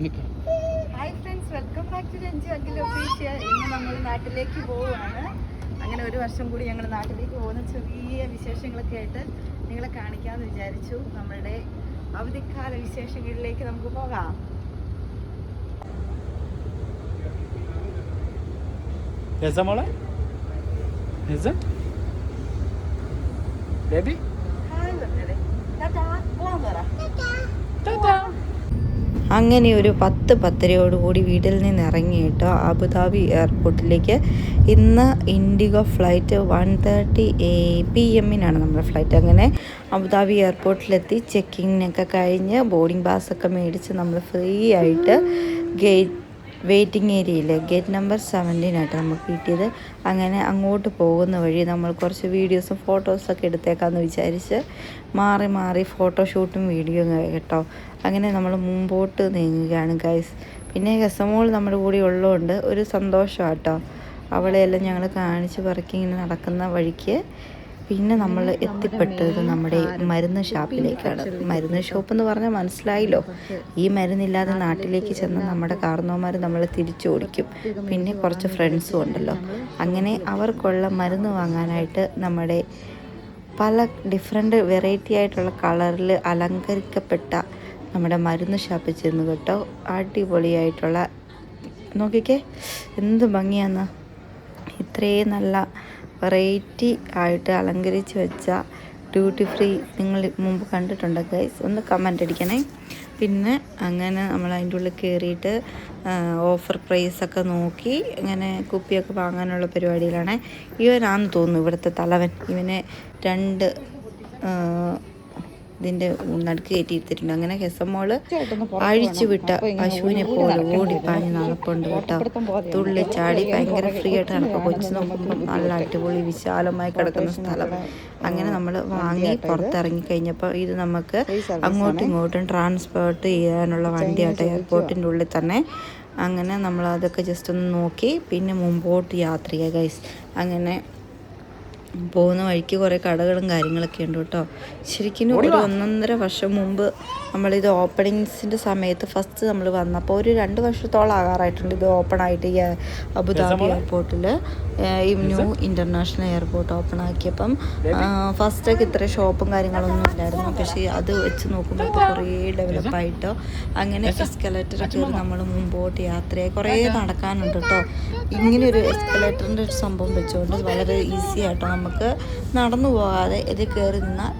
Hi friends, welcome back to Ranju Akhil official. ഇന്ന് നമ്മൾ നാട്ടിലേക്ക് പോവുകയാണ്. അങ്ങനെ ഒരു വർഷം കൂടി ഞങ്ങൾ നാട്ടിലേക്ക് പോകുന്ന ചെറിയ വിശേഷങ്ങളൊക്കെ ആയിട്ട് നിങ്ങളെ കാണിക്കാമെന്ന് വിചാരിച്ചു. നമ്മളുടെ അവധിക്കാല വിശേഷങ്ങളിലേക്ക് നമുക്ക് പോകാം. അങ്ങനെ ഒരു 10-10:30 വീട്ടിൽ നിന്ന് ഇറങ്ങിയിട്ടോ അബുദാബി എയർപോർട്ടിലേക്ക്. ഇന്ന് ഇൻഡിഗോ ഫ്ലൈറ്റ് 1:30 PM നമ്മുടെ ഫ്ലൈറ്റ്. അങ്ങനെ അബുദാബി എയർപോർട്ടിലെത്തി ചെക്കിങ്ങിനൊക്കെ കഴിഞ്ഞ് ബോർഡിംഗ് പാസ്സൊക്കെ മേടിച്ച് നമ്മൾ ഫ്രീ ആയിട്ട് വെയിറ്റിംഗ് ഏരിയയിൽ ഗേറ്റ് നമ്പർ 17 നമുക്ക് കിട്ടിയത്. അങ്ങനെ അങ്ങോട്ട് പോകുന്ന വഴി നമ്മൾ കുറച്ച് വീഡിയോസും ഫോട്ടോസൊക്കെ എടുത്തേക്കാമെന്ന് വിചാരിച്ച് മാറി മാറി ഫോട്ടോഷൂട്ടും വീഡിയോ കേട്ടോ. അങ്ങനെ നമ്മൾ മുമ്പോട്ട് നീങ്ങുകയാണ് ഗൈസ്. പിന്നെ ഗസമോൾ നമ്മുടെ കൂടെ ഉള്ളതുകൊണ്ട് ഒരു സന്തോഷമാണ് കേട്ടോ. അവളെയെല്ലാം ഞങ്ങൾ കാണിച്ച് പറക്കി ഇങ്ങനെ നടക്കുന്ന വഴിക്ക് പിന്നെ നമ്മൾ എത്തിപ്പെട്ടത് നമ്മുടെ മരുന്ന് ഷാപ്പിലേക്കാണ്. മരുന്ന് ഷോപ്പ് എന്ന് പറഞ്ഞാൽ മനസ്സിലായല്ലോ. ഈ മരുന്നില്ലാതെ നാട്ടിലേക്ക് ചെന്ന് നമ്മുടെ കാർന്നോമാർ നമ്മളെ തിരിച്ചോടിക്കും. പിന്നെ കുറച്ച് ഫ്രണ്ട്സും ഉണ്ടല്ലോ. അങ്ങനെ അവർക്കുള്ള മരുന്ന് വാങ്ങാനായിട്ട് നമ്മുടെ പല ഡിഫറെൻറ്റ് വെറൈറ്റി ആയിട്ടുള്ള കളറിൽ അലങ്കരിക്കപ്പെട്ട നമ്മുടെ മരുന്ന് ഷാപ്പിൽ ചെന്ന് കേട്ടോ. അടിപൊളിയായിട്ടുള്ള നോക്കിക്കേ എന്ത് ഭംഗിയാന്ന്. ഇത്രയും നല്ല വെറൈറ്റി ആയിട്ട് അലങ്കരിച്ച് വെച്ച ഡ്യൂട്ടി ഫ്രീ നിങ്ങൾ മുമ്പ് കണ്ടിട്ടുണ്ടോ ഗൈസ്? ഒന്ന് കമൻ്റ് അടിക്കണേ. പിന്നെ അങ്ങനെ നമ്മൾ അതിൻ്റെ ഉള്ളിൽ കയറിയിട്ട് ഓഫർ പ്രൈസൊക്കെ നോക്കി അങ്ങനെ കുപ്പിയൊക്കെ വാങ്ങാനുള്ള പരിപാടിയിലാണ്. ഇവനാണെന്ന് തോന്നുന്നു ഇവിടുത്തെ തലവൻ. ഇവനെ 2 ഇതിൻ്റെ നടുക്ക് കയറ്റിയിരുത്തിട്ടുണ്ട്. അങ്ങനെ ഹെസമോള് അഴിച്ചു വിട്ട പശുവിനെ പോലെ ഓടിപ്പാഞ്ഞ് നടപ്പുണ്ട് കേട്ടോ. തുള്ളി ചാടി ഭയങ്കര ഫ്രീ ആയിട്ട് നടക്കുക. കൊച്ചു നോക്കുമ്പോൾ നല്ല അടിപൊളി വിശാലമായി കിടക്കുന്ന സ്ഥലം. അങ്ങനെ നമ്മൾ വാങ്ങി പുറത്തിറങ്ങി കഴിഞ്ഞപ്പോൾ ഇത് നമുക്ക് അങ്ങോട്ടും ഇങ്ങോട്ടും ട്രാൻസ്പോർട്ട് ചെയ്യാനുള്ള വണ്ടിയാട്ടോ എയർപോർട്ടിൻ്റെ ഉള്ളിൽ തന്നെ. അങ്ങനെ നമ്മൾ അതൊക്കെ ജസ്റ്റ് ഒന്ന് നോക്കി പിന്നെ മുമ്പോട്ട് യാത്ര ചെയ്യുക ഗൈസ്. അങ്ങനെ പോകുന്ന വഴിക്ക് കുറേ കടകളും കാര്യങ്ങളൊക്കെ ഉണ്ട് കേട്ടോ. ശരിക്കും ഒരു 1.5 വർഷം മുമ്പ് നമ്മളിത് ഓപ്പണിങ്സിൻ്റെ സമയത്ത് ഫസ്റ്റ് നമ്മൾ വന്നപ്പോൾ ഒരു 2 വർഷത്തോളം ആകാറായിട്ടുണ്ട് ഇത് ഓപ്പൺ ആയിട്ട്. ഈ അബുദാബി എയർപോർട്ടിൽ ഈ ന്യൂ ഇൻ്റർനാഷണൽ എയർപോർട്ട് ഓപ്പൺ ആക്കിയപ്പം ഫസ്റ്റൊക്കെ ഇത്ര ഷോപ്പും കാര്യങ്ങളൊന്നും ഇല്ലായിരുന്നു. പക്ഷേ അത് വെച്ച് നോക്കുമ്പോൾ ഇപ്പോൾ കുറേ ഡെവലപ്പായിട്ടോ. അങ്ങനെ എസ്കലേറ്റർ കയറി നമ്മൾ മുമ്പോട്ട് യാത്രയായി. കുറേ നടക്കാനുണ്ട് കേട്ടോ. ഇങ്ങനെയൊരു എസ്കലേറ്ററിൻ്റെ ഒരു സംഭവം വെച്ചുകൊണ്ട് വളരെ ഈസി ആയിട്ടോ നമുക്ക് നടന്നു പോകാതെ ഇത് കയറി നിന്നാൽ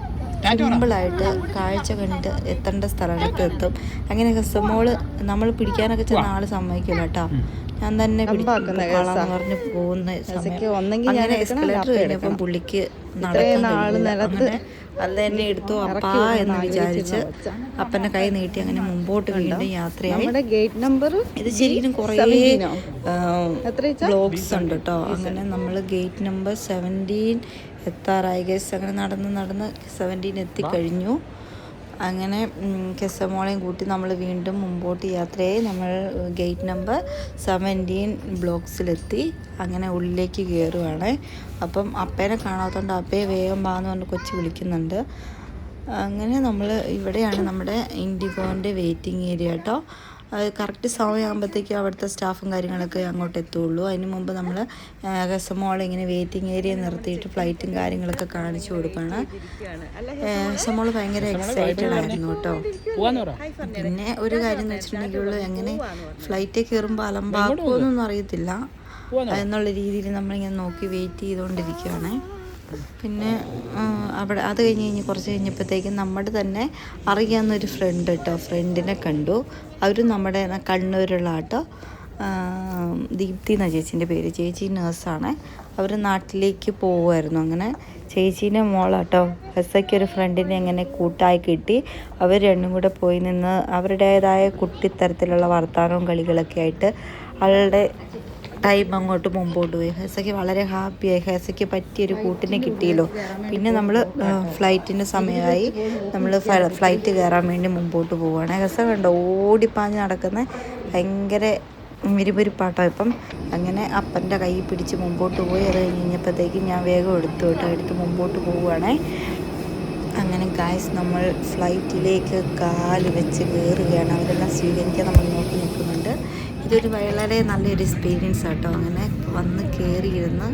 സിമ്പിളായിട്ട് കാഴ്ച കണ്ട് എത്തേണ്ട സ്ഥലത്ത് എത്തും. അങ്ങനെ ഹെസമോള് നമ്മൾ പിടിക്കാനൊക്കെ ചെന്ന ആൾ സമ്മതിക്കില്ല കേട്ടോ. ഞാൻ തന്നെ പിടിക്കാന്ന് പറഞ്ഞ് പോകുന്ന സമയം അങ്ങനെ എസ്കലേറ്റർ കഴിഞ്ഞപ്പം പുള്ളിക്ക് നടക്കാൻ അത് തന്നെ എടുത്തു അപ്പാ എന്ന് വിചാരിച്ച് അപ്പൻ്റെ കൈ നീട്ടി അങ്ങനെ മുമ്പോട്ട് വീണ്ടും യാത്രയായി. ഇത് ശരിക്കും കുറേ ബ്ലോഗ്സ് ഉണ്ട് കേട്ടോ. അങ്ങനെ നമ്മൾ ഗേറ്റ് നമ്പർ 17 എത്താറായി ഗൈസ്. അങ്ങനെ നടന്ന് 17 എത്തിക്കഴിഞ്ഞു. അങ്ങനെ കെസമോളെയും കൂട്ടി നമ്മൾ വീണ്ടും മുമ്പോട്ട് യാത്രയായി. നമ്മൾ ഗേറ്റ് നമ്പർ 17 ബ്ലോക്സിലെത്തി. അങ്ങനെ ഉള്ളിലേക്ക് കയറുവാണ്. അപ്പം അപ്പേനെ കാണാത്തതുകൊണ്ട് അപ്പയെ വേഗം പാന്ന് പറഞ്ഞ് കൊച്ച് വിളിക്കുന്നുണ്ട്. അങ്ങനെ നമ്മൾ ഇവിടെയാണ് നമ്മുടെ ഇൻഡിഗോൻ്റെ വെയിറ്റിംഗ് ഏരിയ കേട്ടോ. അത് കറക്റ്റ് സമയമാകുമ്പോഴത്തേക്കും അവിടുത്തെ സ്റ്റാഫും കാര്യങ്ങളൊക്കെ അങ്ങോട്ട് എത്തുള്ളൂ. അതിന് മുമ്പ് നമ്മൾ ഹെസമോളെ ഇങ്ങനെ വെയിറ്റിംഗ് ഏരിയ നിർത്തിയിട്ട് ഫ്ലൈറ്റും കാര്യങ്ങളൊക്കെ കാണിച്ചു കൊടുക്കുകയാണ്. ഹെസമോള് ഭയങ്കര എക്സൈറ്റഡ് ആയിരുന്നു കേട്ടോ. പിന്നെ ഒരു കാര്യം എന്ന് വെച്ചിട്ടുണ്ടെങ്കിൽ എങ്ങനെ ഫ്ലൈറ്റിൽ കയറുമ്പോൾ അലമ്പാക്കുമെന്നൊന്നും അറിയത്തില്ല എന്നുള്ള രീതിയിൽ നമ്മളിങ്ങനെ നോക്കി വെയിറ്റ് ചെയ്തുകൊണ്ടിരിക്കുകയാണ്. പിന്നെ അവിടെ അത് കുറച്ച് കഴിഞ്ഞപ്പോഴത്തേക്കും നമ്മുടെ തന്നെ അറിയാവുന്നൊരു ഫ്രണ്ട് കേട്ടോ. ഫ്രണ്ടിനെ കണ്ടു. അവരും നമ്മുടെ കണ്ണൂരുള്ള കേട്ടോ. ദീപ്തി എന്ന ചേച്ചീൻ്റെ പേര്. ചേച്ചി നേഴ്സാണ്. അവർ നാട്ടിലേക്ക് പോകുമായിരുന്നു. അങ്ങനെ ചേച്ചീൻ്റെ മോളാട്ടോ. ഹെസയ്ക്കൊരു ഫ്രണ്ടിനെ അങ്ങനെ കൂട്ടായി കിട്ടി. അവർ രണ്ടും കൂടെ പോയി നിന്ന് അവരുടേതായ കുട്ടിത്തരത്തിലുള്ള വർത്തമാനവും കളികളൊക്കെ ആയിട്ട് അവളുടെ ടൈം അങ്ങോട്ട് മുമ്പോട്ട് പോയി. ഹെസയ്ക്ക് വളരെ ഹാപ്പിയായി. ഹെസയ്ക്ക് പറ്റിയൊരു കൂട്ടിനെ കിട്ടിയല്ലോ. പിന്നെ നമ്മൾ ഫ്ലൈറ്റിൻ്റെ സമയമായി. നമ്മൾ ഫ്ലൈറ്റ് കയറാൻ വേണ്ടി മുമ്പോട്ട് പോവുകയാണ്. ഹെസ കണ്ടോ ഓടിപ്പാഞ്ഞ് നടക്കുന്ന ഭയങ്കര വിരുപരിപ്പാട്ടോ ഇപ്പം. അങ്ങനെ അപ്പൻ്റെ കൈ പിടിച്ച് മുമ്പോട്ട് പോയി. അത് കഴിഞ്ഞപ്പോഴത്തേക്കും ഞാൻ വേഗം എടുത്തു മുമ്പോട്ട് പോവുകയാണേ. അങ്ങനെ ഗായ്സ് നമ്മൾ ഫ്ലൈറ്റിലേക്ക് കാല് വെച്ച് കയറുകയാണ്. അവരെല്ലാം സ്വീകരിക്കാൻ നമ്മൾ നോക്കി നിൽക്കുന്നുണ്ട്. ഇതൊരു വളരെ നല്ലൊരു എക്സ്പീരിയൻസ് ആട്ടോ. അങ്ങനെ വന്ന് കയറിയിരുന്ന്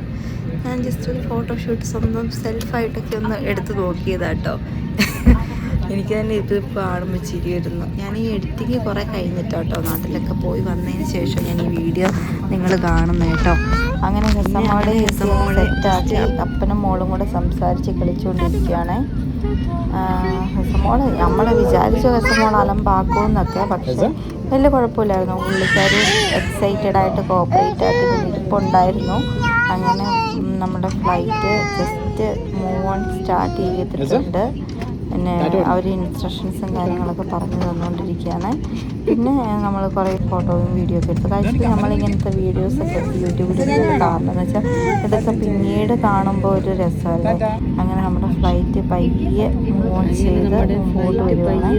ഞാൻ ജസ്റ്റ് ഒരു ഫോട്ടോഷൂട്ട് സ്വന്തം സെൽഫായിട്ടൊക്കെ ഒന്ന് എടുത്ത് നോക്കിയതാട്ടോ. എനിക്ക് തന്നെ ഇതിപ്പോൾ കാണുമ്പോൾ ചിരി വരുന്നു. ഞാൻ ഈ എഡിറ്റിങ് കുറേ കഴിഞ്ഞിട്ടാട്ടോ, നാട്ടിലൊക്കെ പോയി വന്നതിന് ശേഷം ഞാൻ ഈ വീഡിയോ നിങ്ങൾ കാണുന്ന കേട്ടോ. അങ്ങനെ ഹെസമോളെ സെറ്റാക്കി അപ്പനും മോളും കൂടെ സംസാരിച്ച് കളിച്ചുകൊണ്ടിരിക്കുകയാണ്. ഹെസമോൾ നമ്മൾ വിചാരിച്ചു ഹെസമോൾ അലമ്പാക്കുമെന്നൊക്കെ, പക്ഷേ വലിയ കുഴപ്പമില്ലായിരുന്നു. പുള്ളിക്കാരി എക്സൈറ്റഡ് ആയിട്ട് കോപ്പറേറ്റ് ആയിട്ട് ഇരിപ്പുണ്ടായിരുന്നു. അങ്ങനെ നമ്മുടെ flight just move own start ചെയ്തിട്ടുണ്ട്. പിന്നെ അവർ ഇൻസ്ട്രക്ഷൻസും കാര്യങ്ങളൊക്കെ പറഞ്ഞു തന്നുകൊണ്ടിരിക്കുകയാണ്. പിന്നെ നമ്മൾ കുറേ ഫോട്ടോയും വീഡിയോ ഒക്കെ എടുത്തു. കഴിച്ചിട്ട് നമ്മളിങ്ങനത്തെ വീഡിയോസൊക്കെ യൂട്യൂബിൽ കാണുന്നതെന്ന് വെച്ചാൽ ഇതൊക്കെ പിന്നീട് കാണുമ്പോൾ ഒരു രസമല്ലേ. അങ്ങനെ നമ്മുടെ ഫ്ലൈറ്റ് പയ്യെ മൂവ് ഓൺ ചെയ്ത് മുമ്പോട്ട് വരുവാണ്.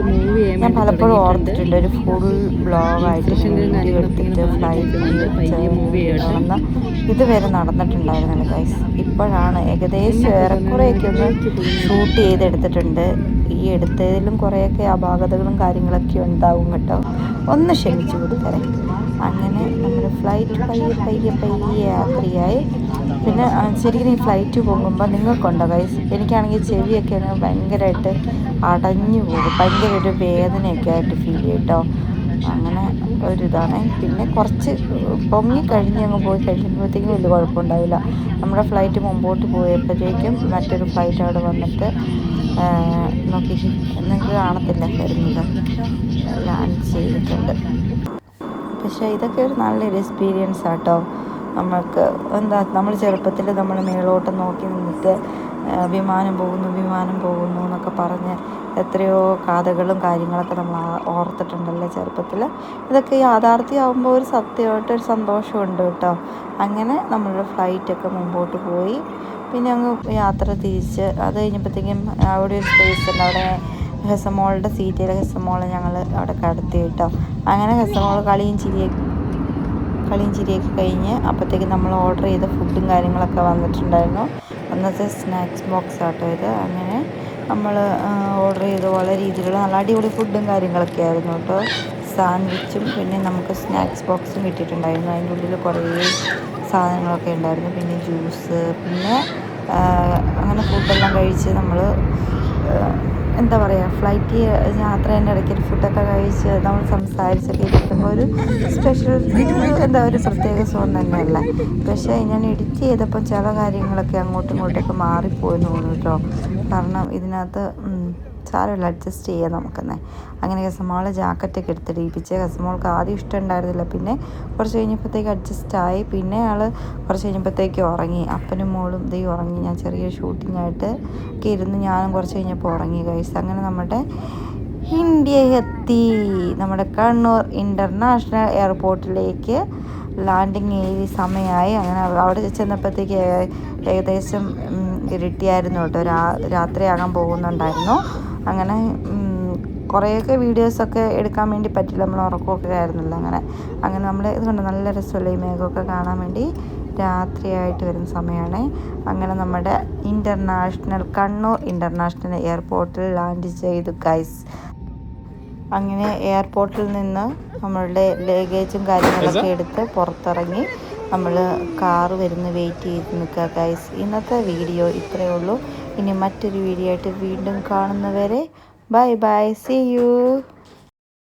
ഞാൻ പലപ്പോഴും ഓർത്തിട്ടുണ്ട് ഒരു ഫുൾ ബ്ലോഗായിട്ട് വീഡിയോ എടുത്തിട്ട് ഫ്ലൈറ്റ് നടന്ന ഇതുവരെ നടന്നിട്ടുണ്ടായിരുന്നില്ല ഗൈസ്. ഇപ്പോഴാണ് ഏകദേശം ഏറെക്കുറെയൊക്കെ ഒന്ന് ഷൂട്ട് ചെയ്തെടുത്തിട്ടുണ്ട്. ഈ എടുത്തതിലും കുറേയൊക്കെ അപാകതകളും കാര്യങ്ങളൊക്കെ ഉണ്ടാവും കേട്ടോ, ഒന്ന് ക്ഷമിച്ചു കൊടുത്തരെ. അങ്ങനെ നമ്മുടെ ഫ്ലൈറ്റ് പയ്യെ യാത്രയായി. പിന്നെ ശരിക്കും ഈ ഫ്ലൈറ്റ് പോകുമ്പോൾ നിങ്ങൾക്കുണ്ടോ ഗൈസ്? എനിക്കാണെങ്കിൽ ചെവിയൊക്കെ അങ്ങ് ഭയങ്കരമായിട്ട് അടഞ്ഞു പോകും, ഭയങ്കര ഒരു വേദനയൊക്കെ ആയിട്ട് ഫീൽ ചെയ്യും കേട്ടോ. അങ്ങനെ ഒരിതാണ്. പിന്നെ കുറച്ച് പൊങ്ങിക്കഴിഞ്ഞ് അങ്ങ് പോയി കഴിയുമ്പോഴത്തേക്കും വലിയ കുഴപ്പമുണ്ടാവില്ല. നമ്മുടെ ഫ്ലൈറ്റ് മുമ്പോട്ട് പോയപ്പോഴേക്കും മറ്റൊരു ഫ്ലൈറ്റ് അവിടെ വന്നിട്ട് നോക്കി, നിങ്ങൾക്ക് കാണത്തില്ല വരുന്നത്, ലാൻഡ് ചെയ്തിട്ടുണ്ട്. പക്ഷേ ഇതൊക്കെ ഒരു നല്ലൊരു എക്സ്പീരിയൻസ് ആട്ടോ. നമ്മൾക്ക് നമ്മൾ ചെറുപ്പത്തിൽ നമ്മൾ മേളോട്ട് നോക്കി നിന്നിട്ട് വിമാനം പോകുന്നു എന്നൊക്കെ പറഞ്ഞ് എത്രയോ കഥകളും കാര്യങ്ങളൊക്കെ നമ്മൾ ഓർത്തിട്ടുണ്ടല്ലോ ചെറുപ്പത്തിൽ. ഇതൊക്കെ യാഥാർത്ഥ്യമാകുമ്പോൾ ഒരു സത്യമായിട്ടൊരു സന്തോഷമുണ്ട് കേട്ടോ. അങ്ങനെ നമ്മളുടെ ഫ്ലൈറ്റൊക്കെ മുമ്പോട്ട് പോയി. പിന്നെ അങ്ങ് യാത്ര തിരിച്ച് അത് കഴിഞ്ഞപ്പോഴത്തേക്കും അവിടെ ഒരു സ്പേസ് ഉണ്ട്, അവിടെ ഹെസമോളുടെ സീറ്റിൽ ഹെസമോളെ ഞങ്ങൾ അവിടെ കടത്തി കേട്ടോ. അങ്ങനെ ഹെസമോൾ കളിയും ചിരിയൊക്കെ കഴിഞ്ഞ് അപ്പോഴത്തേക്കും നമ്മൾ ഓർഡർ ചെയ്ത ഫുഡും കാര്യങ്ങളൊക്കെ വന്നിട്ടുണ്ടായിരുന്നു. അന്നത്തെ സ്നാക്സ് ബോക്സ് ആട്ടോ ഇത്. അങ്ങനെ നമ്മൾ ഓർഡർ ചെയ്ത പല രീതിയിലുള്ള നല്ല അടിപൊളി ഫുഡും കാര്യങ്ങളൊക്കെ ആയിരുന്നു കേട്ടോ. സാൻഡ്വിച്ചും പിന്നെ നമുക്ക് സ്നാക്സ് ബോക്സും കിട്ടിയിട്ടുണ്ടായിരുന്നു. അതിൻ്റെ ഉള്ളിൽ കുറേ സാധനങ്ങളൊക്കെ ഉണ്ടായിരുന്നു. പിന്നെ ജ്യൂസ്, പിന്നെ അങ്ങനെ ഫുഡെല്ലാം കഴിച്ച് നമ്മൾ എന്താ പറയുക, ഫ്ലൈറ്റ് യാത്രേൻ്റെ ഇടയ്ക്ക് ഫുഡൊക്കെ കഴിച്ച് നമ്മൾ സംസാരിച്ചൊക്കെ ഇരിക്കുമ്പോൾ ഒരു സ്പെഷ്യൽ ഒരു പ്രത്യേക സുഖം തന്നെയല്ലേ. പക്ഷേ ഞാൻ എഡിറ്റ് ചെയ്തപ്പോൾ ചില കാര്യങ്ങളൊക്കെ അങ്ങോട്ടും ഇങ്ങോട്ടൊക്കെ മാറിപ്പോയെന്ന് തോന്നുന്നു കേട്ടോ. കാരണം ഇതിനകത്ത് സാരമില്ല, അഡ്ജസ്റ്റ് ചെയ്യാം നമുക്കെന്നേ. അങ്ങനെ ഹെസമോളെ ജാക്കറ്റൊക്കെ എടുത്തിടിപ്പിച്ച്. ഹെസമോൾക്ക് ആദ്യം ഇഷ്ടം ഉണ്ടായിരുന്നില്ല, പിന്നെ കുറച്ച് കഴിഞ്ഞപ്പോഴത്തേക്ക് അഡ്ജസ്റ്റായി. പിന്നെ കുറച്ച് കഴിഞ്ഞപ്പോഴത്തേക്ക് ഉറങ്ങി. അപ്പനും മോളും ഉറങ്ങി. ഞാൻ ചെറിയ ഷൂട്ടിങ്ങായിട്ട് ഒക്കെ ഇരുന്ന് ഞാനും കുറച്ച് കഴിഞ്ഞപ്പോൾ ഉറങ്ങി ഗൈസ്. അങ്ങനെ നമ്മുടെ ഇന്ത്യ എത്തി. നമ്മുടെ കണ്ണൂർ ഇൻ്റർനാഷണൽ എയർപോർട്ടിലേക്ക് ലാൻഡിങ് സമയമായി. അങ്ങനെ അവിടെ ചെന്നപ്പോഴത്തേക്ക് ഏകദേശം ഇരുട്ടിയായിരുന്നു കേട്ടോ, രാത്രിയാകാൻ പോകുന്നുണ്ടായിരുന്നു. അങ്ങനെ കുറേയൊക്കെ വീഡിയോസൊക്കെ എടുക്കാൻ വേണ്ടി പറ്റില്ല, നമ്മൾ ഉറക്കമൊക്കെ ആയിരുന്നില്ല. അങ്ങനെ നമ്മൾ ഇതുകൊണ്ട് നല്ല രസമല്ലേ ഈ മേഘമൊക്കെ കാണാൻ വേണ്ടി. രാത്രിയായിട്ട് വരുന്ന സമയമാണ്. അങ്ങനെ നമ്മുടെ കണ്ണൂർ ഇൻ്റർനാഷണൽ എയർപോർട്ടിൽ ലാൻഡ് ചെയ്തു ഗൈസ്. അങ്ങനെ എയർപോർട്ടിൽ നിന്ന് നമ്മളുടെ ലഗേജും കാര്യങ്ങളൊക്കെ എടുത്ത് പുറത്തിറങ്ങി നമ്മൾ കാറ് വരുന്ന വെയിറ്റ് ചെയ്ത് നിൽക്കുക ഗൈസ്. ഇന്നത്തെ വീഡിയോ ഇത്രയേ ഉള്ളൂ. ഇനി മറ്റൊരു വീഡിയോ ആയിട്ട് വീണ്ടും കാണുന്നവരെ ബൈ ബൈ, സീ യു.